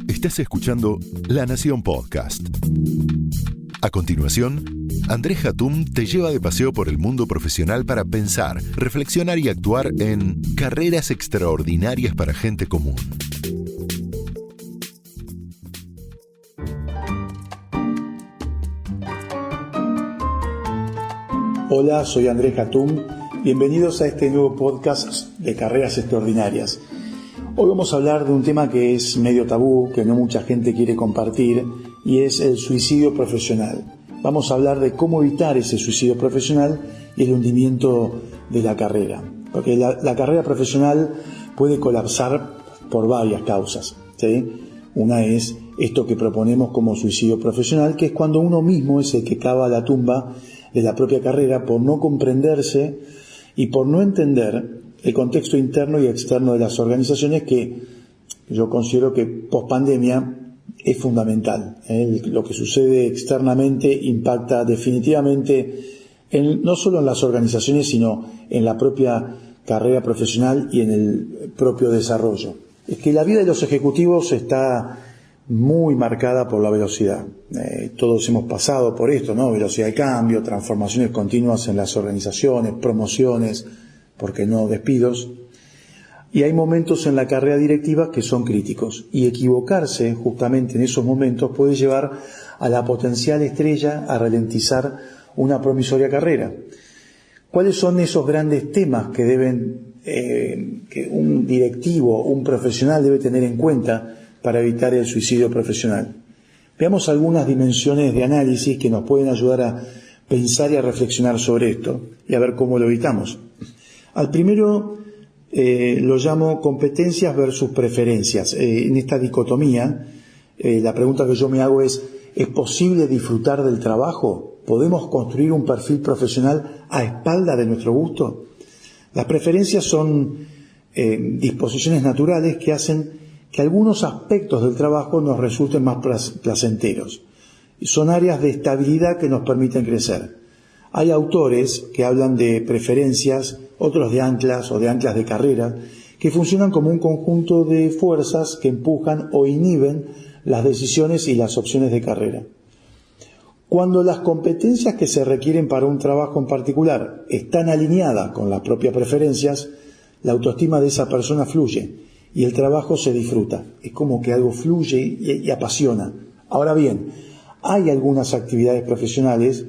Estás escuchando La Nación Podcast. A continuación, Andrés Hatum te lleva de paseo por el mundo profesional para pensar, reflexionar y actuar en carreras extraordinarias para gente común. Hola, soy Andrés Hatum. Bienvenidos a este nuevo podcast de Carreras Extraordinarias. Hoy vamos a hablar de un tema que es medio tabú, que no mucha gente quiere compartir, y es el suicidio profesional. Vamos a hablar de cómo evitar ese suicidio profesional y el hundimiento de la carrera. Porque la carrera profesional puede colapsar por varias causas, ¿sí? Una es esto que proponemos como suicidio profesional, que es cuando uno mismo es el que cava la tumba de la propia carrera por no comprenderse y por no entender el contexto interno y externo de las organizaciones, que yo considero que post-pandemia es fundamental. Lo que sucede externamente impacta definitivamente no solo en las organizaciones, sino en la propia carrera profesional y en el propio desarrollo. Es que la vida de los ejecutivos está muy marcada por la velocidad. Todos hemos pasado por esto, ¿no? Velocidad de cambio, transformaciones continuas en las organizaciones, promociones, ¿por qué no despidos? Y hay momentos en la carrera directiva que son críticos, y equivocarse justamente en esos momentos puede llevar a la potencial estrella a ralentizar una promisoria carrera. ¿Cuáles son esos grandes temas que que un directivo, un profesional debe tener en cuenta para evitar el suicidio profesional? Veamos algunas dimensiones de análisis que nos pueden ayudar a pensar y a reflexionar sobre esto y a ver cómo lo evitamos. Al primero lo llamo competencias versus preferencias. En esta dicotomía, la pregunta que yo me hago es posible disfrutar del trabajo? ¿Podemos construir un perfil profesional a espalda de nuestro gusto? Las preferencias son disposiciones naturales que hacen que algunos aspectos del trabajo nos resulten más placenteros. Son áreas de estabilidad que nos permiten crecer. Hay autores que hablan de preferencias, otros de anclas o de anclas de carrera, que funcionan como un conjunto de fuerzas que empujan o inhiben las decisiones y las opciones de carrera. Cuando las competencias que se requieren para un trabajo en particular están alineadas con las propias preferencias, la autoestima de esa persona fluye y el trabajo se disfruta. Es como que algo fluye y apasiona. Ahora bien, hay algunas actividades profesionales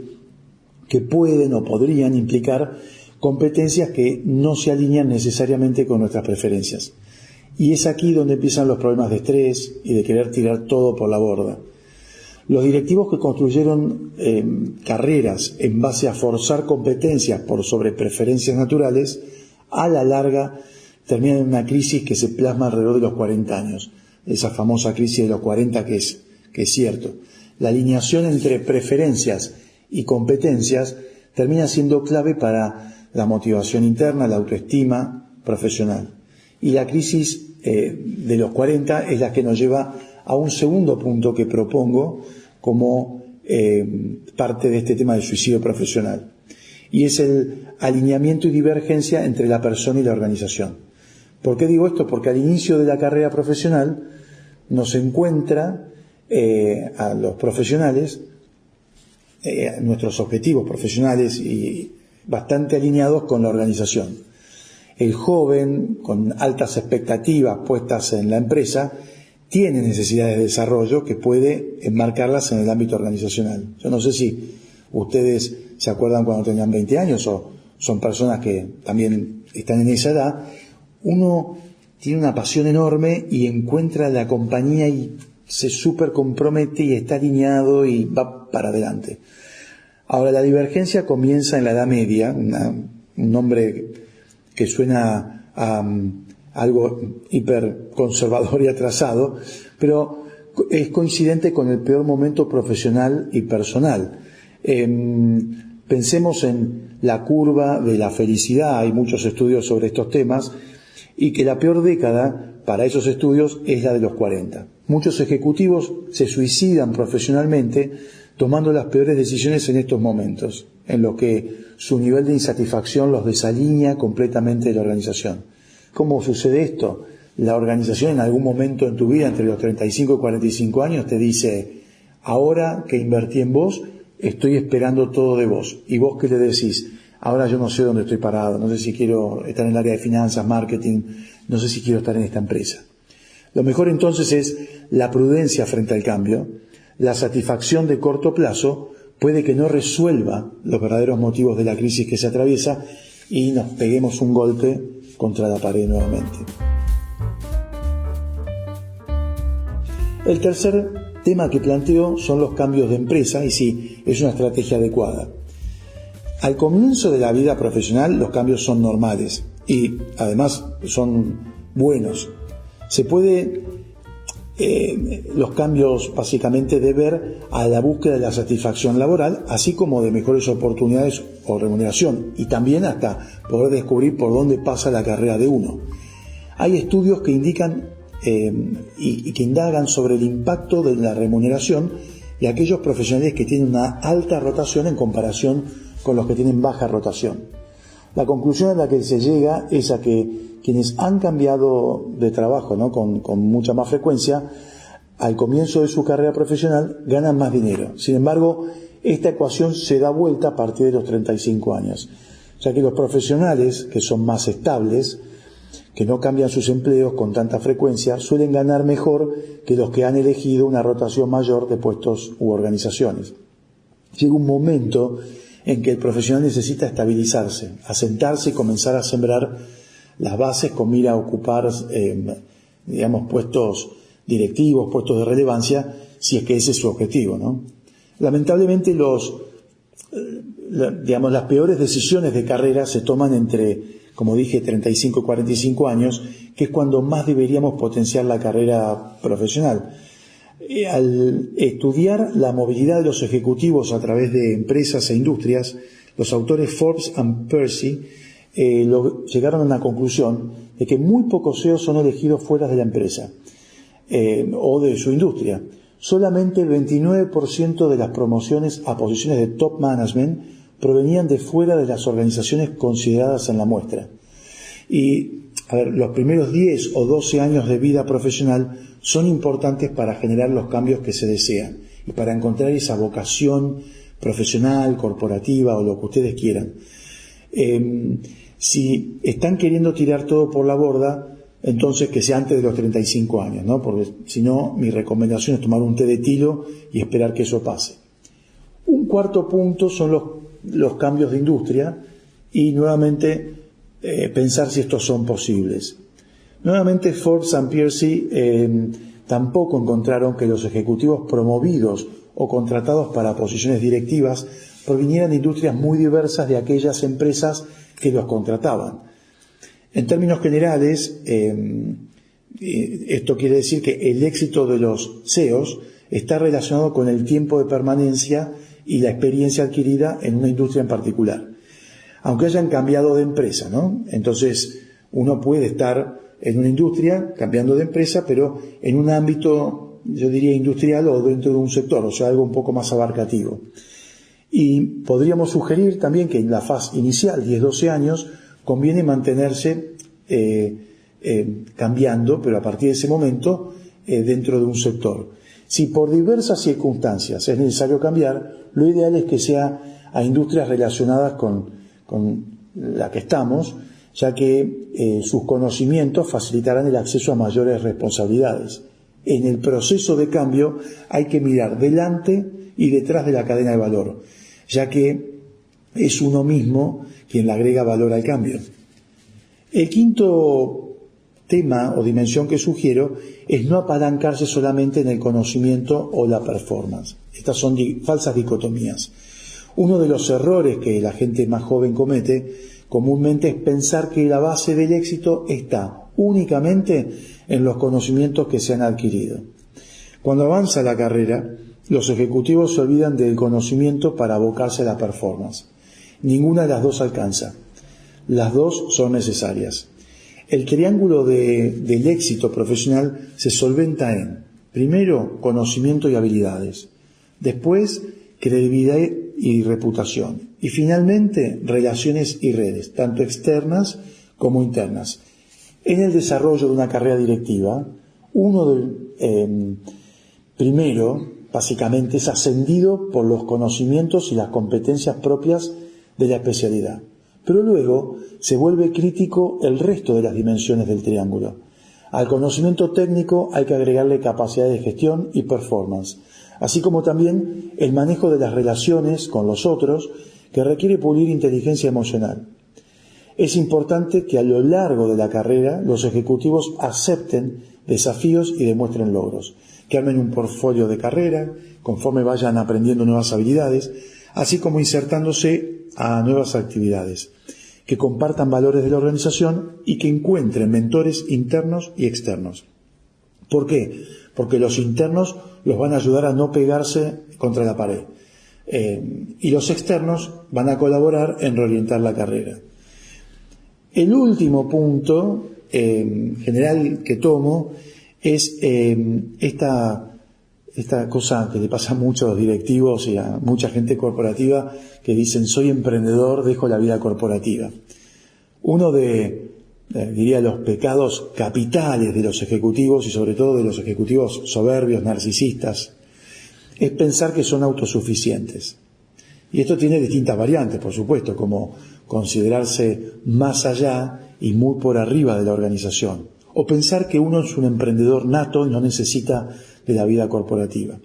que pueden o podrían implicar competencias que no se alinean necesariamente con nuestras preferencias. Y es aquí donde empiezan los problemas de estrés y de querer tirar todo por la borda. Los directivos que construyeron carreras en base a forzar competencias por sobre preferencias naturales, a la larga terminan en una crisis que se plasma alrededor de los 40 años. Esa famosa crisis de los 40 que es cierto. La alineación entre preferencias y competencias termina siendo clave para la motivación interna, la autoestima profesional. Y la crisis de los 40 es la que nos lleva a un segundo punto que propongo como parte de este tema del suicidio profesional. Y es el alineamiento y divergencia entre la persona y la organización. ¿Por qué digo esto? Porque al inicio de la carrera profesional nos encuentra a los profesionales, nuestros objetivos profesionales y bastante alineados con la organización. El joven, con altas expectativas puestas en la empresa, tiene necesidades de desarrollo que puede enmarcarlas en el ámbito organizacional. Yo no sé si ustedes se acuerdan cuando tenían 20 años o son personas que también están en esa edad. Uno tiene una pasión enorme y encuentra la compañía y se súper compromete y está alineado y va para adelante. Ahora, la divergencia comienza en la Edad Media, un nombre que suena a algo hiper conservador y atrasado, pero es coincidente con el peor momento profesional y personal. Pensemos en la curva de la felicidad, hay muchos estudios sobre estos temas, y que la peor década para esos estudios es la de los 40. Muchos ejecutivos se suicidan profesionalmente tomando las peores decisiones en estos momentos, en los que su nivel de insatisfacción los desalinea completamente de la organización. ¿Cómo sucede esto? la organización en algún momento en tu vida, entre los 35 y 45 años, te dice, ahora que invertí en vos, estoy esperando todo de vos. ¿Y vos qué le decís? Ahora yo no sé dónde estoy parado, no sé si quiero estar en el área de finanzas, marketing, no sé si quiero estar en esta empresa. Lo mejor entonces es la prudencia frente al cambio. La satisfacción de corto plazo puede que no resuelva los verdaderos motivos de la crisis que se atraviesa y nos peguemos un golpe contra la pared nuevamente. El tercer tema que planteo son los cambios de empresa, y sí, es una estrategia adecuada. Al comienzo de la vida profesional los cambios son normales y además son buenos. Se puede los cambios básicamente deber a la búsqueda de la satisfacción laboral, así como de mejores oportunidades o remuneración, y también hasta poder descubrir por dónde pasa la carrera de uno. Hay estudios que indican y que indagan sobre el impacto de la remuneración y aquellos profesionales que tienen una alta rotación en comparación con los que tienen baja rotación. La conclusión a la que se llega es a que quienes han cambiado de trabajo, ¿no?, con mucha más frecuencia, al comienzo de su carrera profesional ganan más dinero. Sin embargo, esta ecuación se da vuelta a partir de los 35 años, ya que los profesionales que son más estables, que no cambian sus empleos con tanta frecuencia, suelen ganar mejor que los que han elegido una rotación mayor de puestos u organizaciones. Llega un momento en que el profesional necesita estabilizarse, asentarse y comenzar a sembrar las bases con mira a ocupar, puestos directivos, puestos de relevancia, si es que ese es su objetivo, ¿no? Lamentablemente las peores decisiones de carrera se toman entre, como dije, 35 y 45 años, que es cuando más deberíamos potenciar la carrera profesional. Al estudiar la movilidad de los ejecutivos a través de empresas e industrias, los autores Forbes y Percy llegaron a una conclusión de que muy pocos CEOs son elegidos fuera de la empresa o de su industria. Solamente el 29% de las promociones a posiciones de top management provenían de fuera de las organizaciones consideradas en la muestra. Y los primeros 10 o 12 años de vida profesional son importantes para generar los cambios que se desean y para encontrar esa vocación profesional, corporativa o lo que ustedes quieran. Si están queriendo tirar todo por la borda, entonces que sea antes de los 35 años, ¿no? Porque si no, mi recomendación es tomar un té de tilo y esperar que eso pase. Un cuarto punto son los cambios de industria y nuevamente pensar si estos son posibles. Nuevamente Forbes y Percy tampoco encontraron que los ejecutivos promovidos o contratados para posiciones directivas provinieran de industrias muy diversas de aquellas empresas que los contrataban. En términos generales, esto quiere decir que el éxito de los CEOs está relacionado con el tiempo de permanencia y la experiencia adquirida en una industria en particular. Aunque hayan cambiado de empresa, ¿no? Entonces, uno puede estar en una industria cambiando de empresa, pero en un ámbito, yo diría, industrial o dentro de un sector, o sea, algo un poco más abarcativo. Y podríamos sugerir también que en la fase inicial, 10-12 años, conviene mantenerse cambiando, pero a partir de ese momento, dentro de un sector. Si por diversas circunstancias es necesario cambiar, lo ideal es que sea a industrias relacionadas con la que estamos, ya que sus conocimientos facilitarán el acceso a mayores responsabilidades. En el proceso de cambio hay que mirar delante y detrás de la cadena de valor, ya que es uno mismo quien le agrega valor al cambio. El quinto tema o dimensión que sugiero es no apalancarse solamente en el conocimiento o la performance. Estas son falsas dicotomías. Uno de los errores que la gente más joven comete comúnmente es pensar que la base del éxito está únicamente en los conocimientos que se han adquirido. Cuando avanza la carrera, los ejecutivos se olvidan del conocimiento para abocarse a la performance. Ninguna de las dos alcanza. Las dos son necesarias. El triángulo del éxito profesional se solventa en, primero, conocimiento y habilidades, después, credibilidad y reputación, y finalmente, relaciones y redes, tanto externas como internas. En el desarrollo de una carrera directiva, primero, básicamente, es ascendido por los conocimientos y las competencias propias de la especialidad. Pero luego se vuelve crítico el resto de las dimensiones del triángulo. Al conocimiento técnico hay que agregarle capacidad de gestión y performance, así como también el manejo de las relaciones con los otros, que requiere pulir inteligencia emocional. Es importante que a lo largo de la carrera los ejecutivos acepten desafíos y demuestren logros, que armen un portfolio de carrera conforme vayan aprendiendo nuevas habilidades, así como insertándose a nuevas actividades, que compartan valores de la organización y que encuentren mentores internos y externos. ¿Por qué? Porque los internos los van a ayudar a no pegarse contra la pared y los externos van a colaborar en reorientar la carrera. El último punto general que tomo es esta cosa que le pasa mucho a los directivos y a mucha gente corporativa que dicen: soy emprendedor, dejo la vida corporativa. Uno de, diría, los pecados capitales de los ejecutivos, y sobre todo de los ejecutivos soberbios, narcisistas, es pensar que son autosuficientes. Y esto tiene distintas variantes, por supuesto, como considerarse más allá y muy por arriba de la organización, o pensar que uno es un emprendedor nato y no necesita de la vida corporativa.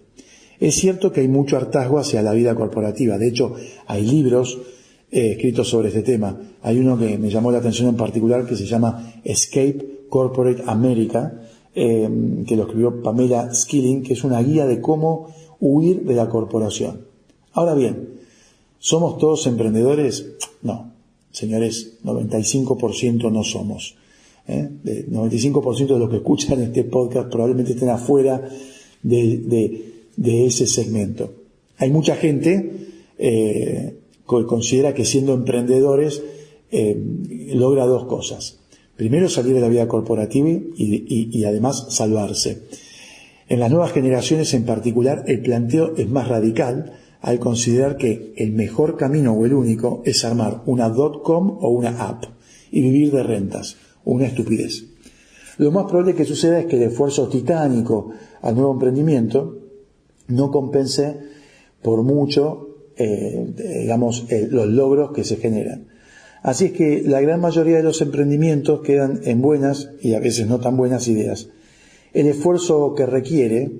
Es cierto que hay mucho hartazgo hacia la vida corporativa. De hecho, hay libros escritos sobre este tema. Hay uno que me llamó la atención en particular que se llama Escape Corporate America, que lo escribió Pamela Skilling, que es una guía de cómo huir de la corporación. Ahora bien, ¿somos todos emprendedores? No, señores, 95% no somos. 95% de los que escuchan este podcast probablemente estén afuera de ese segmento. Hay mucha gente que considera que siendo emprendedores logra dos cosas. Primero, salir de la vida corporativa y además salvarse. En las nuevas generaciones en particular, el planteo es más radical al considerar que el mejor camino o el único es armar una .com o una app y vivir de rentas. Una estupidez. Lo más probable que suceda es que el esfuerzo titánico al nuevo emprendimiento no compense por mucho, los logros que se generan. Así es que la gran mayoría de los emprendimientos quedan en buenas y a veces no tan buenas ideas. El esfuerzo que requiere,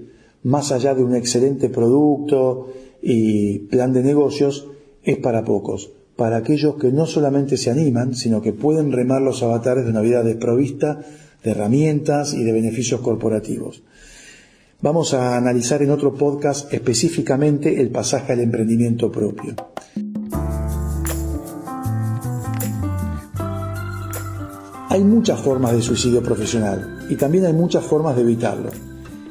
más allá de un excelente producto y plan de negocios, es para pocos. Para aquellos que no solamente se animan, sino que pueden remar los avatares de una vida desprovista de herramientas y de beneficios corporativos. Vamos a analizar en otro podcast específicamente el pasaje al emprendimiento propio. Hay muchas formas de suicidio profesional y también hay muchas formas de evitarlo.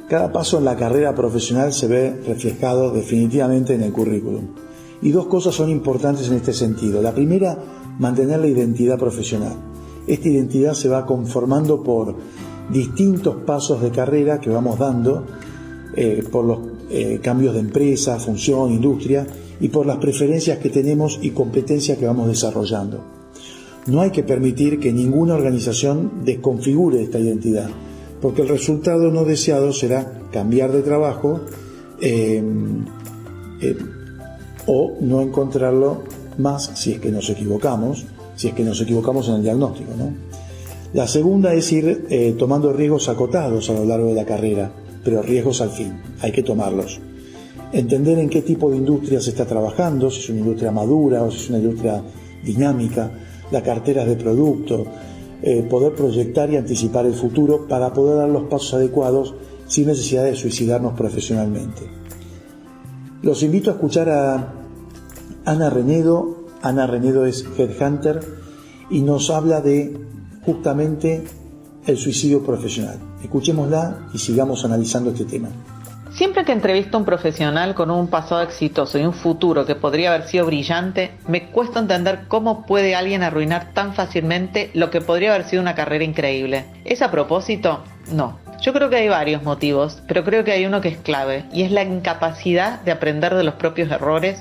Cada paso en la carrera profesional se ve reflejado definitivamente en el currículum. Y dos cosas son importantes en este sentido. La primera, mantener la identidad profesional. Esta identidad se va conformando por distintos pasos de carrera que vamos dando, por los cambios de empresa, función, industria, y por las preferencias que tenemos y competencias que vamos desarrollando. No hay que permitir que ninguna organización desconfigure esta identidad, porque el resultado no deseado será cambiar de trabajo, o no encontrarlo más si es que nos equivocamos en el diagnóstico, ¿no? La segunda es ir tomando riesgos acotados a lo largo de la carrera, pero riesgos al fin, hay que tomarlos. Entender en qué tipo de industria se está trabajando, si es una industria madura o si es una industria dinámica, las carteras de producto, poder proyectar y anticipar el futuro para poder dar los pasos adecuados sin necesidad de suicidarnos profesionalmente. Los invito a escuchar a Ana Renedo. Ana Renedo es Headhunter y nos habla de justamente el suicidio profesional. Escuchémosla y sigamos analizando este tema. Siempre que entrevisto a un profesional con un pasado exitoso y un futuro que podría haber sido brillante, me cuesta entender cómo puede alguien arruinar tan fácilmente lo que podría haber sido una carrera increíble. ¿Es a propósito? No. Yo creo que hay varios motivos, pero creo que hay uno que es clave, y es la incapacidad de aprender de los propios errores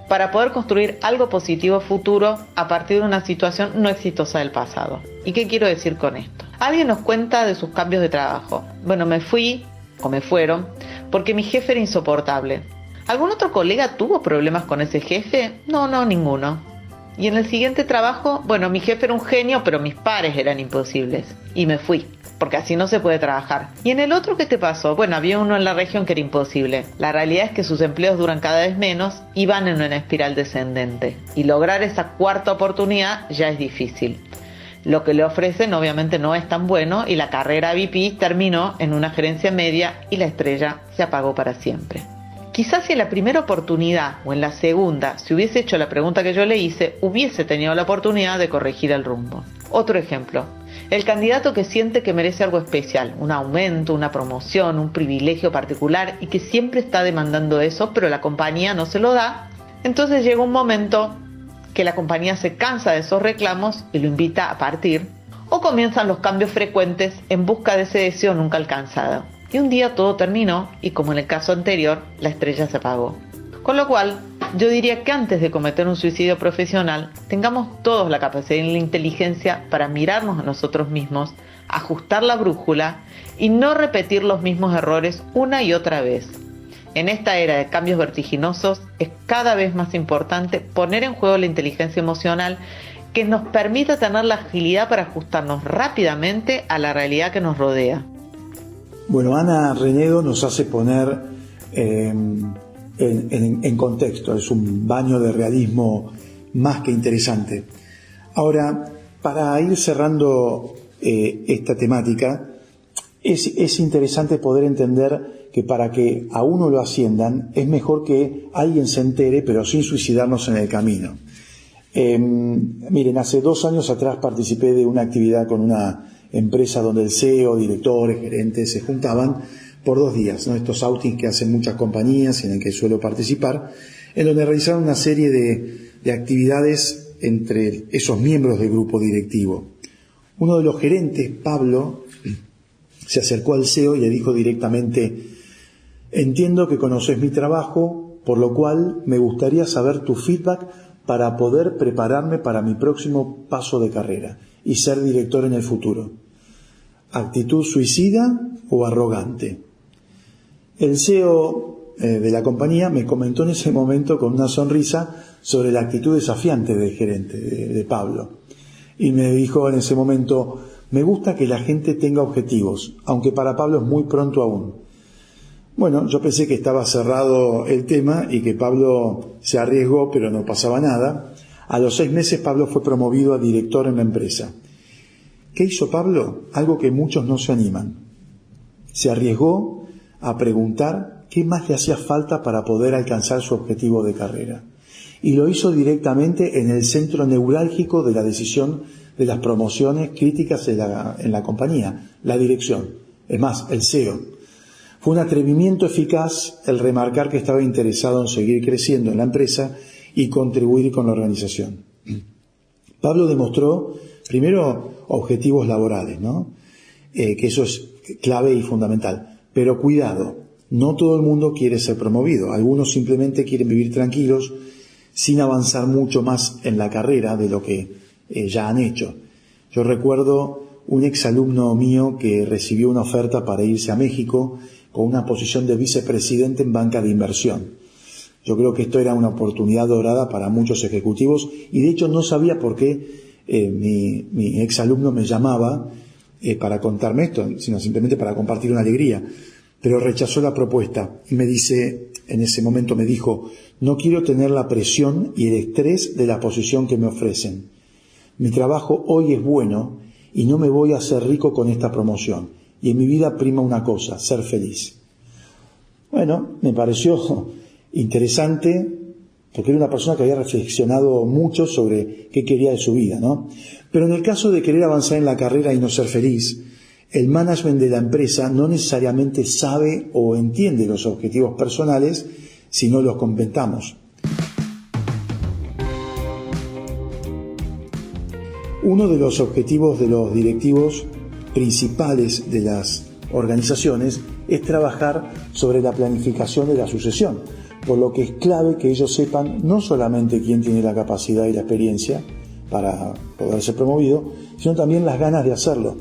para poder construir algo positivo futuro a partir de una situación no exitosa del pasado. ¿Y qué quiero decir con esto? Alguien nos cuenta de sus cambios de trabajo. Bueno, me fui, o me fueron, porque mi jefe era insoportable. ¿Algún otro colega tuvo problemas con ese jefe? No, ninguno. Y en el siguiente trabajo, bueno, mi jefe era un genio, pero mis pares eran imposibles. Y me fui, porque así no se puede trabajar. ¿Y en el otro qué te pasó? Bueno, había uno en la región que era imposible. La realidad es que sus empleos duran cada vez menos y van en una espiral descendente. Y lograr esa cuarta oportunidad ya es difícil. Lo que le ofrecen obviamente no es tan bueno y la carrera VP terminó en una gerencia media y la estrella se apagó para siempre. Quizás si en la primera oportunidad o en la segunda se hubiese hecho la pregunta que yo le hice, hubiese tenido la oportunidad de corregir el rumbo. Otro ejemplo, el candidato que siente que merece algo especial, un aumento, una promoción, un privilegio particular y que siempre está demandando eso, pero la compañía no se lo da. Entonces llega un momento que la compañía se cansa de esos reclamos y lo invita a partir, o comienzan los cambios frecuentes en busca de ese deseo nunca alcanzado. Y un día todo terminó y, como en el caso anterior, la estrella se apagó. Con lo cual, yo diría que antes de cometer un suicidio profesional, tengamos todos la capacidad y la inteligencia para mirarnos a nosotros mismos, ajustar la brújula y no repetir los mismos errores una y otra vez. En esta era de cambios vertiginosos, es cada vez más importante poner en juego la inteligencia emocional que nos permita tener la agilidad para ajustarnos rápidamente a la realidad que nos rodea. Bueno, Ana Renedo nos hace poner en contexto, es un baño de realismo más que interesante. Ahora, para ir cerrando esta temática, es interesante poder entender que para que a uno lo asciendan es mejor que alguien se entere, pero sin suicidarnos en el camino. Miren, hace 2 años atrás participé de una actividad con una empresa donde el CEO, directores, gerentes se juntaban por 2 días, ¿no? Estos outings que hacen muchas compañías y en el que suelo participar, en donde realizaron una serie de actividades entre esos miembros del grupo directivo. Uno de los gerentes, Pablo, se acercó al CEO y le dijo directamente: entiendo que conoces mi trabajo, por lo cual me gustaría saber tu feedback para poder prepararme para mi próximo paso de carrera y ser director en el futuro. ¿Actitud suicida o arrogante? El CEO de la compañía me comentó en ese momento con una sonrisa sobre la actitud desafiante del gerente, de Pablo. Y me dijo en ese momento: me gusta que la gente tenga objetivos, aunque para Pablo es muy pronto aún. Bueno, yo pensé que estaba cerrado el tema y que Pablo se arriesgó, pero no pasaba nada. A los 6 meses Pablo fue promovido a director en la empresa. ¿Qué hizo Pablo? Algo que muchos no se animan. Se arriesgó a preguntar qué más le hacía falta para poder alcanzar su objetivo de carrera. Y lo hizo directamente en el centro neurálgico de la decisión de las promociones críticas en la compañía, la dirección. Es más, el CEO. Fue un atrevimiento eficaz el remarcar que estaba interesado en seguir creciendo en la empresa y contribuir con la organización. Pablo demostró, primero, objetivos laborales, ¿no? Que eso es clave y fundamental. Pero cuidado, no todo el mundo quiere ser promovido. Algunos simplemente quieren vivir tranquilos sin avanzar mucho más en la carrera de lo que ya han hecho. Yo recuerdo un exalumno mío que recibió una oferta para irse a México con una posición de vicepresidente en banca de inversión. Yo creo que esto era una oportunidad dorada para muchos ejecutivos y de hecho no sabía por qué mi exalumno me llamaba para contarme esto, sino simplemente para compartir una alegría. Pero rechazó la propuesta y me dice, en ese momento me dijo: no quiero tener la presión y el estrés de la posición que me ofrecen. Mi trabajo hoy es bueno y no me voy a hacer rico con esta promoción. Y en mi vida prima una cosa: ser feliz. Bueno, me pareció interesante porque era una persona que había reflexionado mucho sobre qué quería de su vida, ¿no? Pero en el caso de querer avanzar en la carrera y no ser feliz, el management de la empresa no necesariamente sabe o entiende los objetivos personales si no los completamos. Uno de los objetivos de los directivos principales de las organizaciones es trabajar sobre la planificación de la sucesión, por lo que es clave que ellos sepan no solamente quién tiene la capacidad y la experiencia para poder ser promovido, sino también las ganas de hacerlo,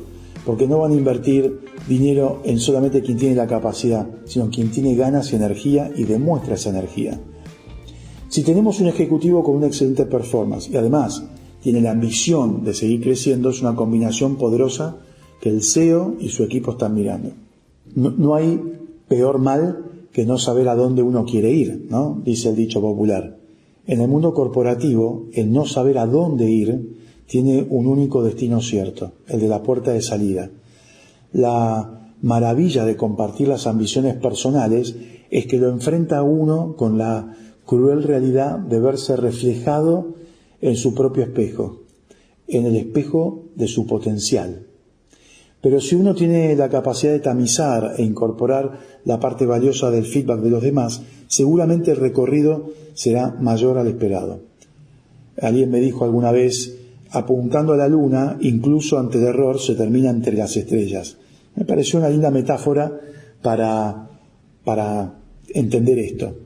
porque no van a invertir dinero en solamente quien tiene la capacidad, sino quien tiene ganas y energía y demuestra esa energía. Si tenemos un ejecutivo con una excelente performance y además tiene la ambición de seguir creciendo, es una combinación poderosa que el CEO y su equipo están mirando. No hay peor mal que no saber a dónde uno quiere ir, ¿no? Dice el dicho popular. En el mundo corporativo, el no saber a dónde ir tiene un único destino cierto, el de la puerta de salida. La maravilla de compartir las ambiciones personales es que lo enfrenta a uno con la cruel realidad de verse reflejado en su propio espejo, en el espejo de su potencial. Pero si uno tiene la capacidad de tamizar e incorporar la parte valiosa del feedback de los demás, seguramente el recorrido será mayor al esperado. Alguien me dijo alguna vez, apuntando a la luna, incluso ante el error, se termina entre las estrellas. Me pareció una linda metáfora para entender esto.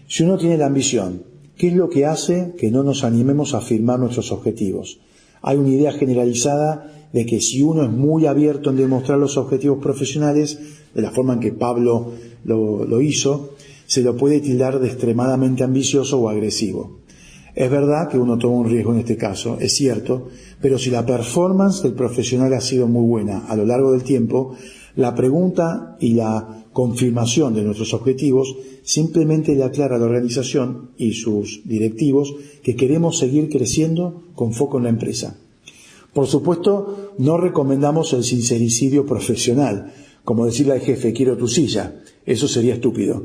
Si uno tiene la ambición, ¿qué es lo que hace que no nos animemos a firmar nuestros objetivos? Hay una idea generalizada de que si uno es muy abierto en demostrar los objetivos profesionales, de la forma en que Pablo lo hizo, se lo puede tildar de extremadamente ambicioso o agresivo. Es verdad que uno toma un riesgo en este caso, es cierto, pero si la performance del profesional ha sido muy buena a lo largo del tiempo, la pregunta y la confirmación de nuestros objetivos simplemente le aclara a la organización y sus directivos que queremos seguir creciendo con foco en la empresa. Por supuesto, no recomendamos el sincericidio profesional, como decirle al jefe, quiero tu silla. Eso sería estúpido.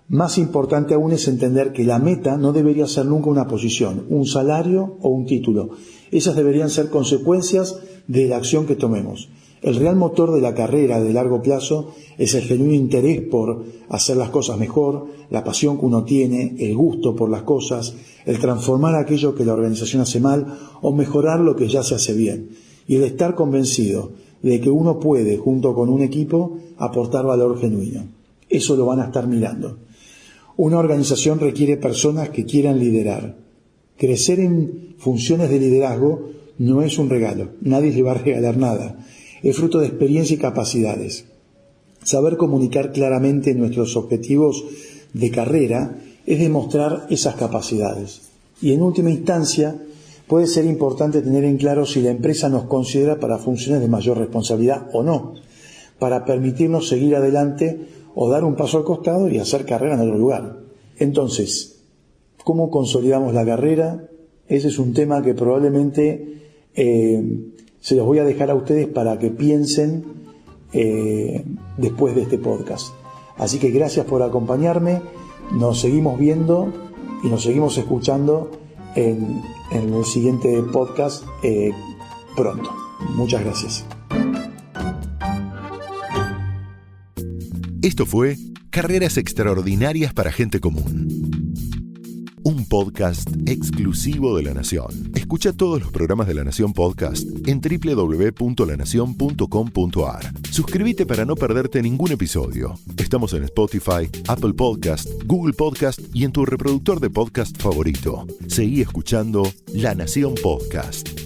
Más importante aún es entender que la meta no debería ser nunca una posición, un salario o un título. Esas deberían ser consecuencias de la acción que tomemos. El real motor de la carrera de largo plazo es el genuino interés por hacer las cosas mejor, la pasión que uno tiene, el gusto por las cosas, el transformar aquello que la organización hace mal o mejorar lo que ya se hace bien. Y el estar convencido de que uno puede, junto con un equipo, aportar valor genuino. Eso lo van a estar mirando. Una organización requiere personas que quieran liderar. Crecer en funciones de liderazgo no es un regalo, nadie le va a regalar nada. Es fruto de experiencia y capacidades. Saber comunicar claramente nuestros objetivos de carrera es demostrar esas capacidades. Y en última instancia, puede ser importante tener en claro si la empresa nos considera para funciones de mayor responsabilidad o no, para permitirnos seguir adelante o dar un paso al costado y hacer carrera en otro lugar. Entonces, ¿cómo consolidamos la carrera? Ese es un tema que probablemente se los voy a dejar a ustedes para que piensen después de este podcast. Así que gracias por acompañarme, nos seguimos viendo y nos seguimos escuchando en el siguiente podcast pronto. Muchas gracias. Esto fue Carreras Extraordinarias para Gente Común, un podcast exclusivo de La Nación. Escucha todos los programas de La Nación Podcast en www.lanacion.com.ar. Suscríbete para no perderte ningún episodio. Estamos en Spotify, Apple Podcast, Google Podcast y en tu reproductor de podcast favorito. Seguí escuchando La Nación Podcast.